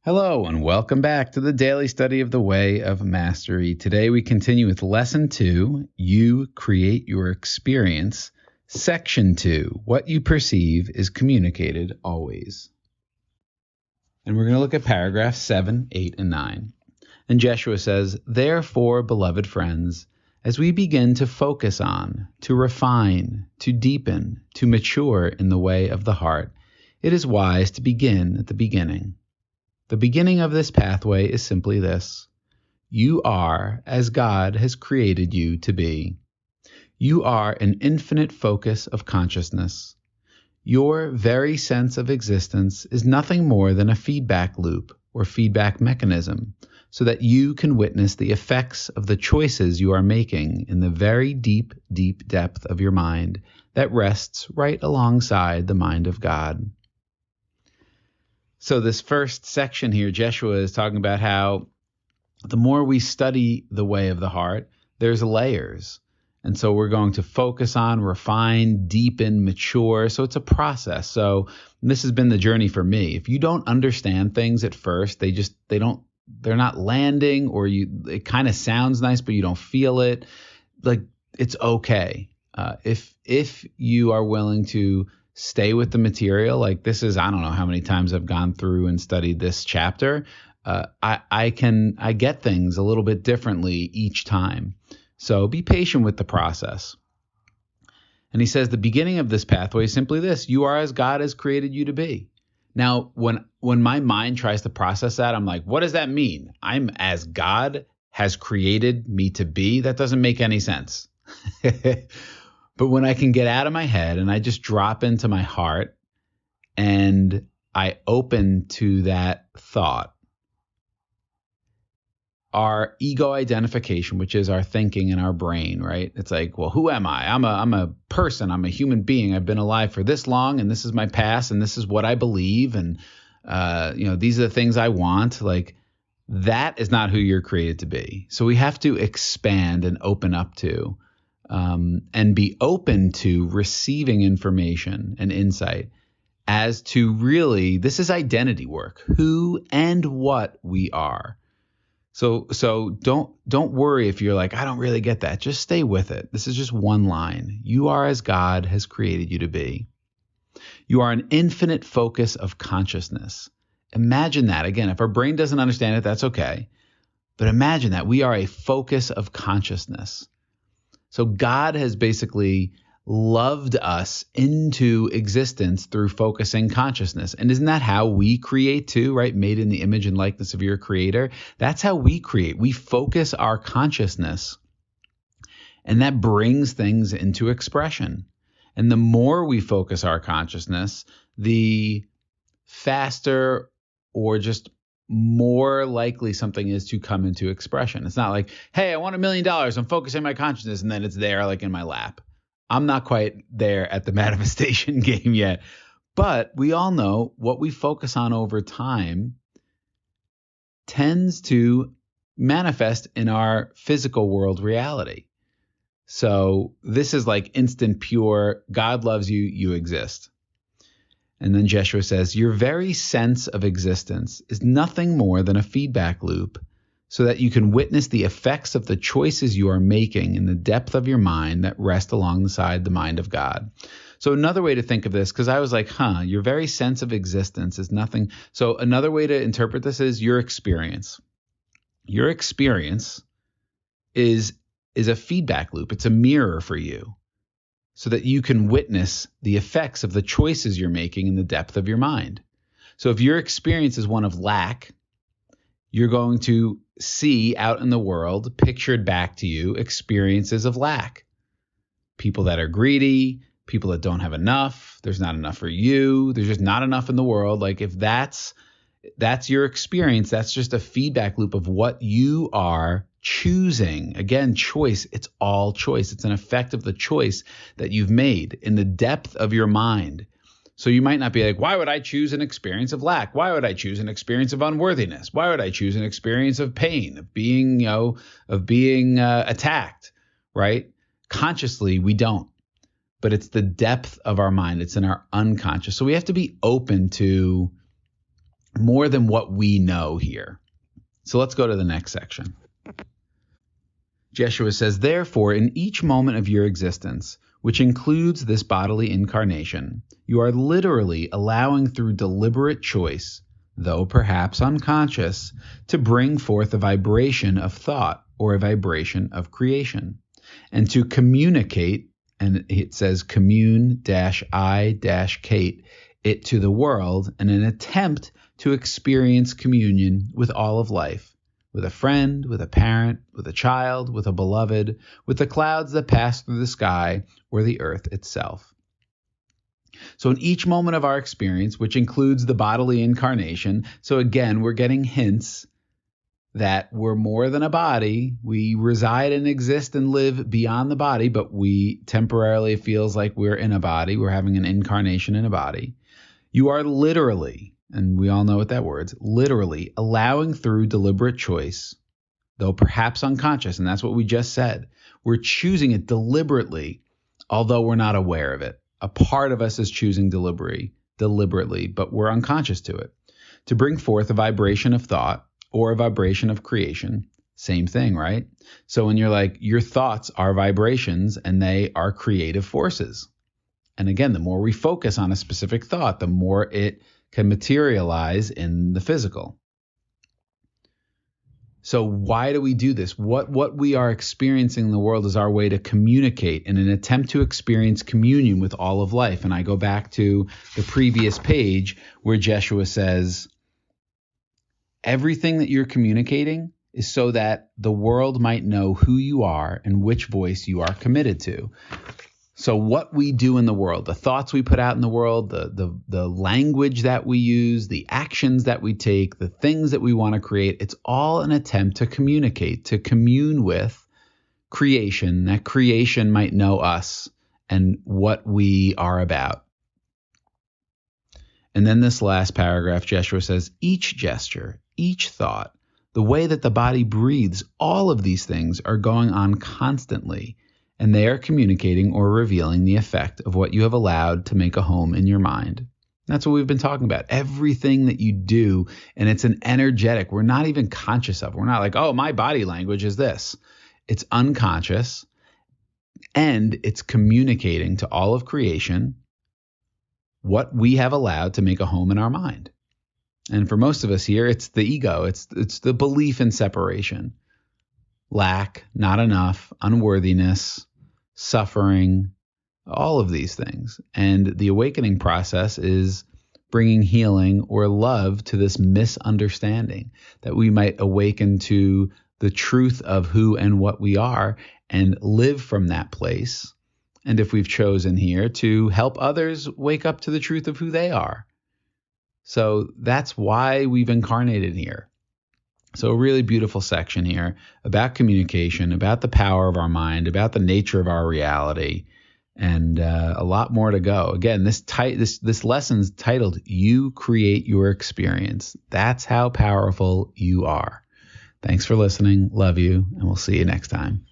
Hello and welcome back to the daily study of the Way of Mastery. Today we continue with Lesson 2, You Create Your Experience, Section 2, What You Perceive is Communicated Always. And we're going to look at paragraphs 7, 8, and 9. And Jeshua says, Therefore, beloved friends, as we begin to focus on, to refine, to deepen, to mature in the way of the heart, it is wise to begin at the beginning. The beginning of this pathway is simply this. You are as God has created you to be. You are an infinite focus of consciousness. Your very sense of existence is nothing more than a feedback loop or feedback mechanism so that you can witness the effects of the choices you are making in the very deep, deep depth of your mind that rests right alongside the mind of God. So this first section here, Jeshua is talking about how the more we study the way of the heart, there's layers. And so we're going to focus on, refine, deepen, mature. So it's a process. So this has been the journey for me. If you don't understand things at first, they're not landing, or it kind of sounds nice, but you don't feel it. Like, it's okay. If you are willing to stay with the material, like this is, I don't know how many times I've gone through and studied this chapter. I get things a little bit differently each time. So be patient with the process. And he says the beginning of this pathway is simply this: you are as God has created you to be. Now, when my mind tries to process that, I'm like, what does that mean? I'm as God has created me to be? That doesn't make any sense. But when I can get out of my head and I just drop into my heart and I open to that thought, our ego identification, which is our thinking in our brain, right? It's like, well, who am I? I'm a person. I'm a human being. I've been alive for this long, and this is my past, and this is what I believe, and these are the things I want. Like, that is not who you're created to be. So we have to expand and open up to. And be open to receiving information and insight as to really, this is identity work, who and what we are. So don't worry if you're like, I don't really get that. Just stay with it. This is just one line. You are as God has created you to be. You are an infinite focus of consciousness. Imagine that. Again, if our brain doesn't understand it, that's okay. But imagine that we are a focus of consciousness. So God has basically loved us into existence through focusing consciousness. And isn't that how we create too, right? Made in the image and likeness of your creator. That's how we create. We focus our consciousness, and that brings things into expression. And the more we focus our consciousness, the faster or just more likely something is to come into expression. It's not like, hey, I want $1 million. I'm focusing my consciousness, and then it's there like in my lap. I'm not quite there at the manifestation game yet. But we all know what we focus on over time tends to manifest in our physical world reality. So this is like instant pure, God loves you, you exist. And then Jeshua says, your very sense of existence is nothing more than a feedback loop so that you can witness the effects of the choices you are making in the depth of your mind that rest alongside the mind of God. So another way to think of this, because I was like, your very sense of existence is nothing. So another way to interpret this is your experience. Your experience is a feedback loop. It's a mirror for you, so that you can witness the effects of the choices you're making in the depth of your mind. So if your experience is one of lack, you're going to see out in the world, pictured back to you, experiences of lack. People that are greedy, people that don't have enough, there's not enough for you, there's just not enough in the world. Like, if that's your experience, that's just a feedback loop of what you are choosing. Again, choice. It's all choice. It's an effect of the choice that you've made in the depth of your mind. So you might not be like, why would I choose an experience of lack? Why would I choose an experience of unworthiness? Why would I choose an experience of pain, of being, attacked, right? Consciously, we don't. But it's the depth of our mind. It's in our unconscious. So we have to be open to more than what we know here. So let's go to the next section. Jeshua says, therefore, in each moment of your existence, which includes this bodily incarnation, you are literally allowing through deliberate choice, though perhaps unconscious, to bring forth a vibration of thought or a vibration of creation, and to communicate, and it says commune-I-Kate, it to the world in an attempt to experience communion with all of life, with a friend, with a parent, with a child, with a beloved, with the clouds that pass through the sky, or the earth itself. So in each moment of our experience, which includes the bodily incarnation, so again, we're getting hints that we're more than a body. We reside and exist and live beyond the body, but we temporarily feels like we're in a body. We're having an incarnation in a body. You are literally, and we all know what that word's, literally allowing through deliberate choice, though perhaps unconscious, and that's what we just said. We're choosing it deliberately, although we're not aware of it. A part of us is choosing deliberately, but we're unconscious to it, to bring forth a vibration of thought or a vibration of creation. Same thing, right? So when you're like, your thoughts are vibrations and they are creative forces. And again, the more we focus on a specific thought, the more it can materialize in the physical. So why do we do this? What we are experiencing in the world is our way to communicate in an attempt to experience communion with all of life. And I go back to the previous page where Jeshua says, everything that you're communicating is so that the world might know who you are and which voice you are committed to. So what we do in the world, the thoughts we put out in the world, the language that we use, the actions that we take, the things that we want to create, it's all an attempt to communicate, to commune with creation, that creation might know us and what we are about. And then this last paragraph, Jeshua says, each gesture, each thought, the way that the body breathes, all of these things are going on constantly, and they are communicating or revealing the effect of what you have allowed to make a home in your mind. That's what we've been talking about. Everything that you do, and it's an energetic, we're not even conscious of. We're not like, oh, my body language is this. It's unconscious, and it's communicating to all of creation what we have allowed to make a home in our mind. And for most of us here, it's the ego. It's the belief in separation. Lack, not enough, unworthiness, suffering, all of these things. And the awakening process is bringing healing or love to this misunderstanding, that we might awaken to the truth of who and what we are and live from that place. And if we've chosen here to help others wake up to the truth of who they are. So that's why we've incarnated here. So a really beautiful section here about communication, about the power of our mind, about the nature of our reality, and a lot more to go. Again, this lesson's titled, You Create Your Experience. That's how powerful you are. Thanks for listening. Love you, and we'll see you next time.